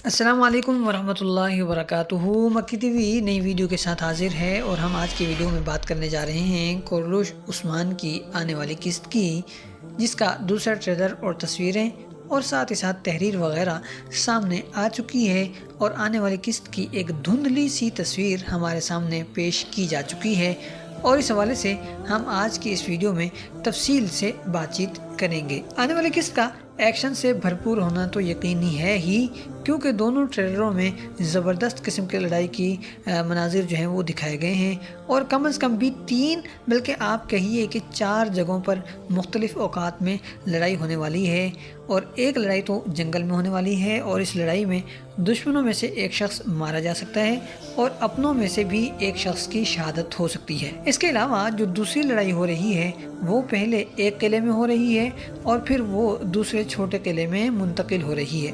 السلام علیکم ورحمۃ اللہ وبرکاتہ۔ مکی ٹی وی نئی ویڈیو کے ساتھ حاضر ہے اور ہم آج کی ویڈیو میں بات کرنے جا رہے ہیں کورلوش عثمان کی آنے والی قسط کی، جس کا دوسرا ٹریلر اور تصویریں اور ساتھ ہی ساتھ تحریر وغیرہ سامنے آ چکی ہے، اور آنے والی قسط کی ایک دھندلی سی تصویر ہمارے سامنے پیش کی جا چکی ہے، اور اس حوالے سے ہم آج کی اس ویڈیو میں تفصیل سے بات چیت کریں گے۔ آنے والی قسط کا ایکشن سے بھرپور ہونا تو یقینی ہے ہی، کیونکہ دونوں ٹریلروں میں زبردست قسم کے لڑائی کی مناظر جو ہیں وہ دکھائے گئے ہیں، اور کم از کم بھی 3 بلکہ آپ کہیے کہ 4 جگہوں پر مختلف اوقات میں لڑائی ہونے والی ہے، اور ایک لڑائی تو جنگل میں ہونے والی ہے، اور اس لڑائی میں دشمنوں میں سے ایک شخص مارا جا سکتا ہے اور اپنوں میں سے بھی ایک شخص کی شہادت ہو سکتی ہے۔ اس کے علاوہ جو دوسری لڑائی ہو رہی ہے وہ پہلے ایک قلعے میں ہو رہی ہے اور پھر وہ دوسرے چھوٹے قلعے میں منتقل ہو رہی ہے۔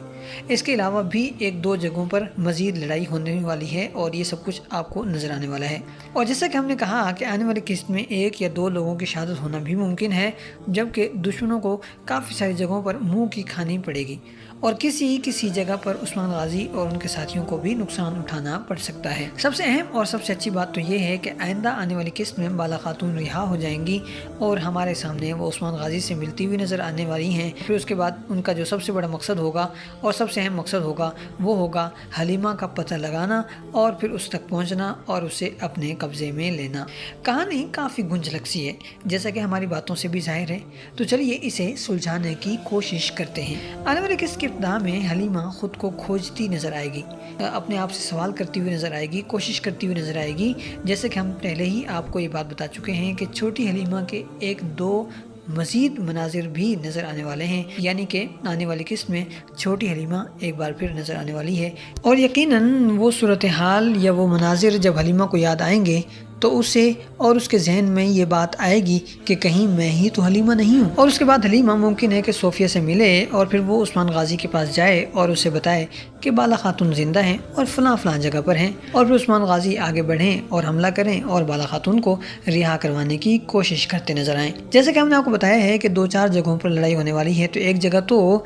اس کے علاوہ بھی 1-2 جگہوں پر مزید لڑائی ہونے والی ہے، اور یہ سب کچھ آپ کو نظر آنے والا ہے۔ اور جیسا کہ ہم نے کہا کہ آنے والی قسط میں 1 یا 2 لوگوں کی شہادت ہونا بھی ممکن ہے، جبکہ دشمنوں کو کافی ساری جگہوں پر منہ کی کھانی پڑے گی، اور کسی جگہ پر عثمان غازی اور ان کے ساتھیوں کو بھی نقصان اٹھانا پڑ سکتا ہے۔ سب سے اہم اور سب سے اچھی بات تو یہ ہے کہ آئندہ آنے والی قسط میں بالا خاتون رہا ہو جائیں گی، اور ہمارے سامنے وہ عثمان غازی سے ملتی ہوئی نظر آنے والی ہیں۔ پھر اس کے بعد ان کا جو سب سے بڑا مقصد ہوگا اور سب سے اہم مقصد ہوگا وہ ہوگا حلیمہ کا پتہ لگانا، اور پھر اس تک پہنچنا اور اسے اپنے قبضے میں لینا۔ کہانی کافی گنجلک سی ہے، جیسا کہ ہماری باتوں سے بھی ظاہر ہے، تو چلیے اسے سلجھانے کی کوشش کرتے ہیں۔ آنے والی قسط کے ابتدا میں حلیمہ خود کو کھوجتی نظر آئے گی، اپنے آپ سے سوال کرتی ہوئی نظر آئے گی، کوشش کرتی ہوئی نظر آئے گی، جیسے کہ ہم پہلے ہی آپ کو یہ بات بتا چکے ہیں کہ چھوٹی حلیمہ کے 1-2 مزید مناظر بھی نظر آنے والے ہیں، یعنی کہ آنے والی قسط میں چھوٹی حلیمہ ایک بار پھر نظر آنے والی ہے، اور یقیناً وہ صورتحال یا وہ مناظر جب حلیمہ کو یاد آئیں گے تو اسے اور اس کے ذہن میں یہ بات آئے گی کہ کہیں میں ہی تو حلیمہ نہیں ہوں۔ اور اس کے بعد حلیمہ ممکن ہے کہ صوفیہ سے ملے اور پھر وہ عثمان غازی کے پاس جائے اور اسے بتائے کہ بالا خاتون زندہ ہیں اور فلاں جگہ پر ہیں، اور پھر عثمان غازی آگے بڑھیں اور حملہ کریں اور بالا خاتون کو رہا کروانے کی کوشش کرتے نظر آئیں۔ جیسے کہ ہم نے آپ کو بتایا ہے کہ 2-4 جگہوں پر لڑائی ہونے والی ہے، تو ایک جگہ تو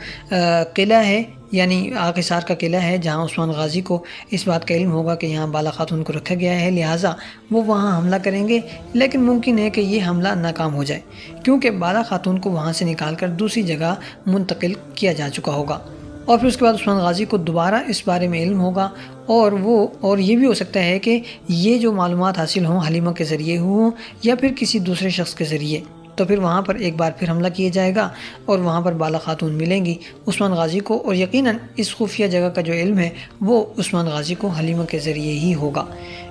قلعہ ہے، یعنی آگ حصار کا قلعہ ہے، جہاں عثمان غازی کو اس بات کا علم ہوگا کہ یہاں بالا خاتون کو رکھا گیا ہے، لہٰذا وہ وہاں حملہ کریں گے، لیکن ممکن ہے کہ یہ حملہ ناکام ہو جائے، کیونکہ بالا خاتون کو وہاں سے نکال کر دوسری جگہ منتقل کیا جا چکا ہوگا، اور پھر اس کے بعد عثمان غازی کو دوبارہ اس بارے میں علم ہوگا، اور یہ بھی ہو سکتا ہے کہ یہ جو معلومات حاصل ہوں حلیمہ کے ذریعے ہوں یا پھر کسی دوسرے شخص کے ذریعے، تو پھر وہاں پر ایک بار پھر حملہ کیا جائے گا اور وہاں پر بالا خاتون ملیں گی عثمان غازی کو، اور یقیناً اس خفیہ جگہ کا جو علم ہے وہ عثمان غازی کو حلیمہ کے ذریعے ہی ہوگا،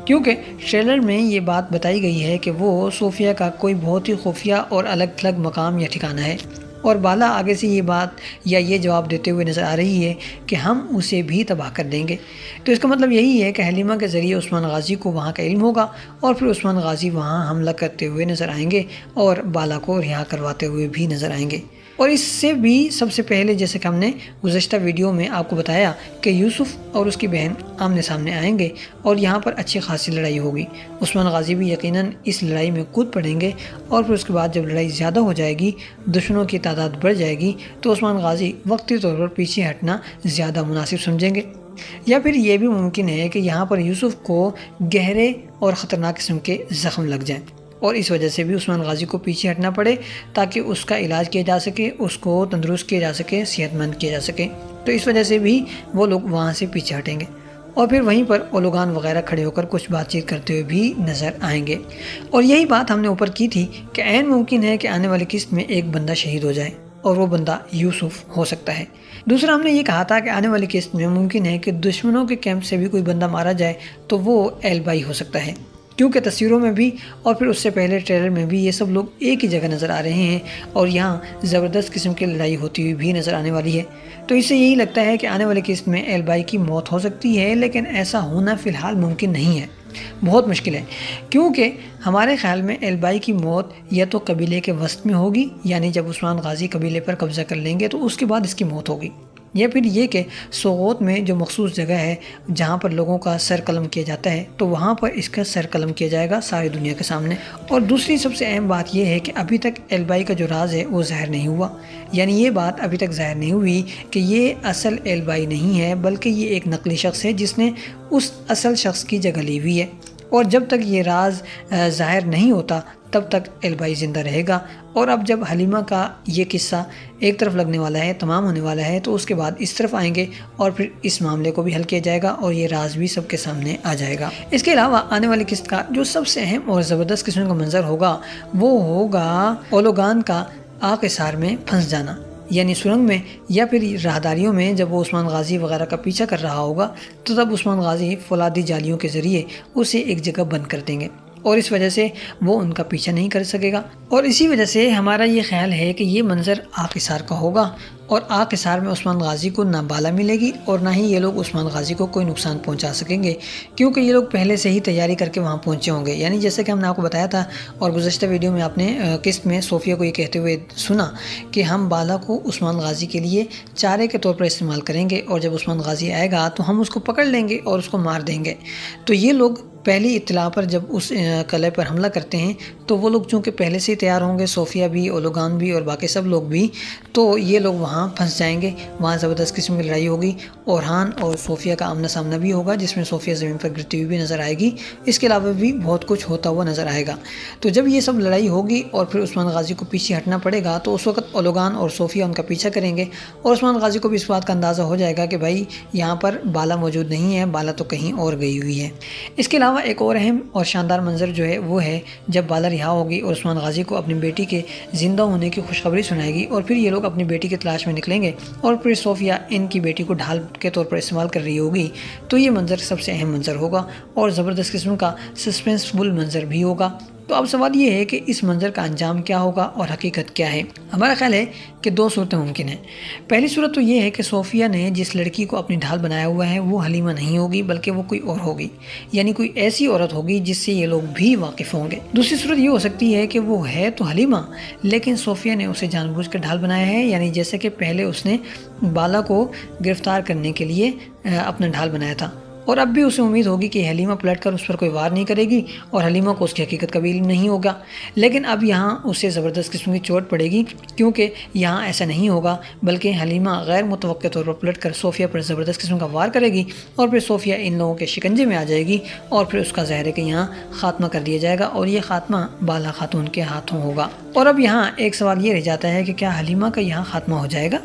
کیونکہ ٹریلر میں یہ بات بتائی گئی ہے کہ وہ صوفیہ کا کوئی بہت ہی خفیہ اور الگ تھلگ مقام یا ٹھکانہ ہے، اور بالا آگے سے یہ بات یا یہ جواب دیتے ہوئے نظر آ رہی ہے کہ ہم اسے بھی تباہ کر دیں گے۔ تو اس کا مطلب یہی ہے کہ حلیمہ کے ذریعے عثمان غازی کو وہاں کا علم ہوگا، اور پھر عثمان غازی وہاں حملہ کرتے ہوئے نظر آئیں گے اور بالا کو رہا کرواتے ہوئے بھی نظر آئیں گے۔ اور اس سے بھی سب سے پہلے، جیسے کہ ہم نے گزشتہ ویڈیو میں آپ کو بتایا کہ یوسف اور اس کی بہن آمنے سامنے آئیں گے اور یہاں پر اچھی خاصی لڑائی ہوگی، عثمان غازی بھی یقیناً اس لڑائی میں کود پڑیں گے، اور پھر اس کے بعد جب لڑائی زیادہ ہو جائے گی، دشمنوں کی تعداد بڑھ جائے گی، تو عثمان غازی وقتی طور پر پیچھے ہٹنا زیادہ مناسب سمجھیں گے، یا پھر یہ بھی ممکن ہے کہ یہاں پر یوسف کو گہرے اور خطرناک قسم کے زخم لگ جائیں، اور اس وجہ سے بھی عثمان غازی کو پیچھے ہٹنا پڑے تاکہ اس کا علاج کیا جا سکے، اس کو تندرست کیا جا سکے، صحت مند کیا جا سکے، تو اس وجہ سے بھی وہ لوگ وہاں سے پیچھے ہٹیں گے، اور پھر وہیں پر اولوگان وغیرہ کھڑے ہو کر کچھ بات چیت کرتے ہوئے بھی نظر آئیں گے۔ اور یہی بات ہم نے اوپر کی تھی کہ عین ممکن ہے کہ آنے والی قسط میں ایک بندہ شہید ہو جائے، اور وہ بندہ یوسف ہو سکتا ہے۔ دوسرا ہم نے یہ کہا تھا کہ آنے والی قسط میں ممکن ہے کہ دشمنوں کے کیمپ سے بھی کوئی بندہ مارا جائے، تو وہ ایلبائی ہو سکتا ہے، کیونکہ تصویروں میں بھی اور پھر اس سے پہلے ٹریلر میں بھی یہ سب لوگ ایک ہی جگہ نظر آ رہے ہیں، اور یہاں زبردست قسم کی لڑائی ہوتی ہوئی بھی نظر آنے والی ہے، تو اس سے یہی لگتا ہے کہ آنے والی قسط میں ایلبائی کی موت ہو سکتی ہے، لیکن ایسا ہونا فی الحال ممکن نہیں ہے، بہت مشکل ہے، کیونکہ ہمارے خیال میں ایلبائی کی موت یا تو قبیلے کے وسط میں ہوگی، یعنی جب عثمان غازی قبیلے پر قبضہ کر لیں گے تو اس کے بعد اس کی موت ہوگی، یا پھر یہ کہ سوغوت میں جو مخصوص جگہ ہے جہاں پر لوگوں کا سر قلم کیا جاتا ہے تو وہاں پر اس کا سر قلم کیا جائے گا ساری دنیا کے سامنے۔ اور دوسری سب سے اہم بات یہ ہے کہ ابھی تک ایلبائی کا جو راز ہے وہ ظاہر نہیں ہوا، یعنی یہ بات ابھی تک ظاہر نہیں ہوئی کہ یہ اصل ایلبائی نہیں ہے بلکہ یہ ایک نقلی شخص ہے جس نے اس اصل شخص کی جگہ لی ہوئی ہے۔ اور جب تک یہ راز ظاہر نہیں ہوتا تب تک ایلبائی زندہ رہے گا۔ اور اب جب حلیمہ کا یہ قصہ ایک طرف لگنے والا ہے، تمام ہونے والا ہے، تو اس کے بعد اس طرف آئیں گے اور پھر اس معاملے کو بھی حل کیا جائے گا اور یہ راز بھی سب کے سامنے آ جائے گا۔ اس کے علاوہ آنے والی قسط کا جو سب سے اہم اور زبردست قسم کا منظر ہوگا وہ ہوگا اولوگان کا آگ حصار میں پھنس جانا، یعنی سرنگ میں یا پھر راہداریوں میں جب وہ عثمان غازی وغیرہ کا پیچھا کر رہا ہوگا تو تب عثمان غازی فولادی جالیوں کے ذریعے اسے ایک جگہ بند کر دیں گے اور اس وجہ سے وہ ان کا پیچھا نہیں کر سکے گا۔ اور اسی وجہ سے ہمارا یہ خیال ہے کہ یہ منظر آگ حصار کا ہوگا اور آگ حصار میں عثمان غازی کو نہ بالا ملے گی اور نہ ہی یہ لوگ عثمان غازی کو کوئی نقصان پہنچا سکیں گے، کیونکہ یہ لوگ پہلے سے ہی تیاری کر کے وہاں پہنچے ہوں گے۔ یعنی جیسے کہ ہم نے آپ کو بتایا تھا اور گزشتہ ویڈیو میں آپ نے قسط میں صوفیہ کو یہ کہتے ہوئے سنا کہ ہم بالا کو عثمان غازی کے لیے چارے کے طور پر استعمال کریں گے اور جب عثمان غازی آئے گا تو ہم اس کو پکڑ لیں گے اور اس کو مار دیں گے۔ تو یہ لوگ پہلی اطلاع پر جب اس قلعے پر حملہ کرتے ہیں تو وہ لوگ چونکہ پہلے سے ہی تیار ہوں گے، صوفیہ بھی، اولوگان بھی اور باقی سب لوگ بھی، تو یہ لوگ وہاں پھنس جائیں گے۔ وہاں زبردست قسم کی لڑائی ہوگی، اورحان اور صوفیہ کا آمنا سامنا بھی ہوگا جس میں صوفیہ زمین پر گرتی ہوئی بھی نظر آئے گی۔ اس کے علاوہ بھی بہت کچھ ہوتا ہوا نظر آئے گا۔ تو جب یہ سب لڑائی ہوگی اور پھر عثمان غازی کو پیچھے ہٹنا پڑے گا تو اس وقت اولوگان اور صوفیہ ان کا پیچھا کریں گے اور عثمان غازی کو بھی اس بات کا اندازہ ہو جائے گا کہ بھائی یہاں پر بالا موجود نہیں ہے، بالا تو کہیں اور گئی ہوئی ہے۔ اس کے علاوہ ایک اور اہم اور شاندار منظر جو ہے وہ ہے جب بالا رہا ہوگی اور عثمان غازی کو اپنی بیٹی کے زندہ ہونے کی خوشخبری سنائے گی اور پھر یہ لوگ اپنی بیٹی کی تلاش میں نکلیں گے اور پھر صوفیہ ان کی بیٹی کو ڈھال کے طور پر استعمال کر رہی ہوگی۔ تو یہ منظر سب سے اہم منظر ہوگا اور زبردست قسم کا سسپینسفل منظر بھی ہوگا۔ تو اب سوال یہ ہے کہ اس منظر کا انجام کیا ہوگا اور حقیقت کیا ہے؟ ہمارا خیال ہے کہ دو صورتیں ممکن ہیں۔ پہلی صورت تو یہ ہے کہ صوفیہ نے جس لڑکی کو اپنی ڈھال بنایا ہوا ہے وہ حلیمہ نہیں ہوگی بلکہ وہ کوئی اور ہوگی، یعنی کوئی ایسی عورت ہوگی جس سے یہ لوگ بھی واقف ہوں گے۔ دوسری صورت یہ ہو سکتی ہے کہ وہ ہے تو حلیمہ لیکن صوفیہ نے اسے جان بوجھ کر ڈھال بنایا ہے، یعنی جیسے کہ پہلے اس نے بالا کو گرفتار کرنے کے لیے اپنا ڈھال بنایا تھا اور اب بھی اسے امید ہوگی کہ حلیمہ پلٹ کر اس پر کوئی وار نہیں کرے گی اور حلیمہ کو اس کی حقیقت کا بھی علم نہیں ہوگا۔ لیکن اب یہاں اسے زبردست قسم کی چوٹ پڑے گی کیونکہ یہاں ایسا نہیں ہوگا بلکہ حلیمہ غیر متوقع طور پر پلٹ کر صوفیہ پر زبردست قسم کا وار کرے گی اور پھر صوفیہ ان لوگوں کے شکنجے میں آ جائے گی اور پھر اس کا ظاہر ہے کہ یہاں خاتمہ کر دیا جائے گا اور یہ خاتمہ بالا خاتون کے ہاتھوں ہوگا۔ اور اب یہاں ایک سوال یہ رہ جاتا ہے کہ کیا حلیمہ کا یہاں خاتمہ ہو جائے گا؟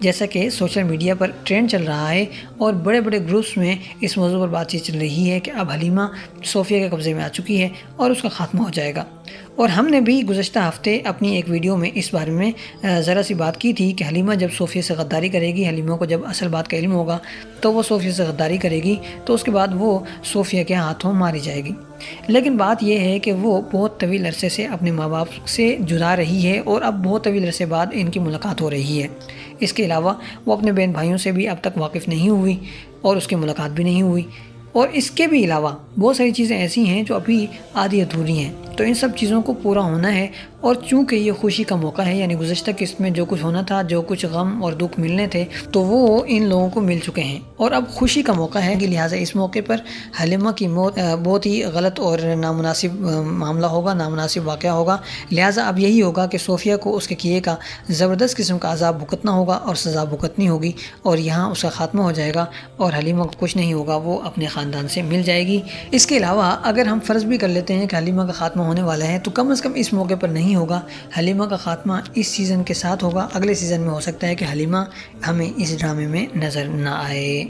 جیسا کہ سوشل میڈیا پر ٹرینڈ چل رہا ہے اور بڑے بڑے گروپس میں اس موضوع پر بات چیت چل رہی ہے کہ اب حلیمہ صوفیہ کے قبضے میں آ چکی ہے اور اس کا خاتمہ ہو جائے گا۔ اور ہم نے بھی گزشتہ ہفتے اپنی ایک ویڈیو میں اس بارے میں ذرا سی بات کی تھی کہ حلیمہ جب صوفیہ سے غداری کرے گی، حلیمہ کو جب اصل بات کا علم ہوگا تو وہ صوفیہ سے غداری کرے گی تو اس کے بعد وہ صوفیہ کے ہاتھوں ماری جائے گی۔ لیکن بات یہ ہے کہ وہ بہت طویل عرصے سے اپنے ماں باپ سے جدا رہی ہے اور اب بہت طویل عرصے بعد ان کی ملاقات ہو رہی ہے۔ اس کے علاوہ وہ اپنے بہن بھائیوں سے بھی اب تک واقف نہیں ہوئی اور اس کی ملاقات بھی نہیں ہوئی، اور اس کے بھی علاوہ بہت ساری چیزیں ایسی ہیں جو ابھی آدھی ادھوری ہیں۔ تو ان سب چیزوں کو پورا ہونا ہے اور چونکہ یہ خوشی کا موقع ہے، یعنی گزشتہ قسط میں جو کچھ ہونا تھا، جو کچھ غم اور دکھ ملنے تھے تو وہ ان لوگوں کو مل چکے ہیں اور اب خوشی کا موقع ہے، لہٰذا اس موقع پر حلیمہ کی موت بہت ہی غلط اور نامناسب معاملہ ہوگا، نامناسب واقعہ ہوگا۔ لہٰذا اب یہی ہوگا کہ صوفیہ کو اس کے کیے کا زبردست قسم کا عذاب بھگتنا ہوگا اور سزا بھگتنی ہوگی اور یہاں اس کا خاتمہ ہو جائے گا اور حلیمہ کو کچھ نہیں ہوگا، وہ اپنے خاندان سے مل جائے گی۔ اس کے علاوہ اگر ہم فرض بھی کر لیتے ہیں کہ حلیمہ کا خاتمہ ہونے والا ہے تو کم از کم اس موقع پر نہیں ہوگا، حلیمہ کا خاتمہ اس سیزن کے ساتھ ہوگا۔ اگلے سیزن میں ہو سکتا ہے کہ حلیمہ ہمیں اس ڈرامے میں نظر نہ آئے۔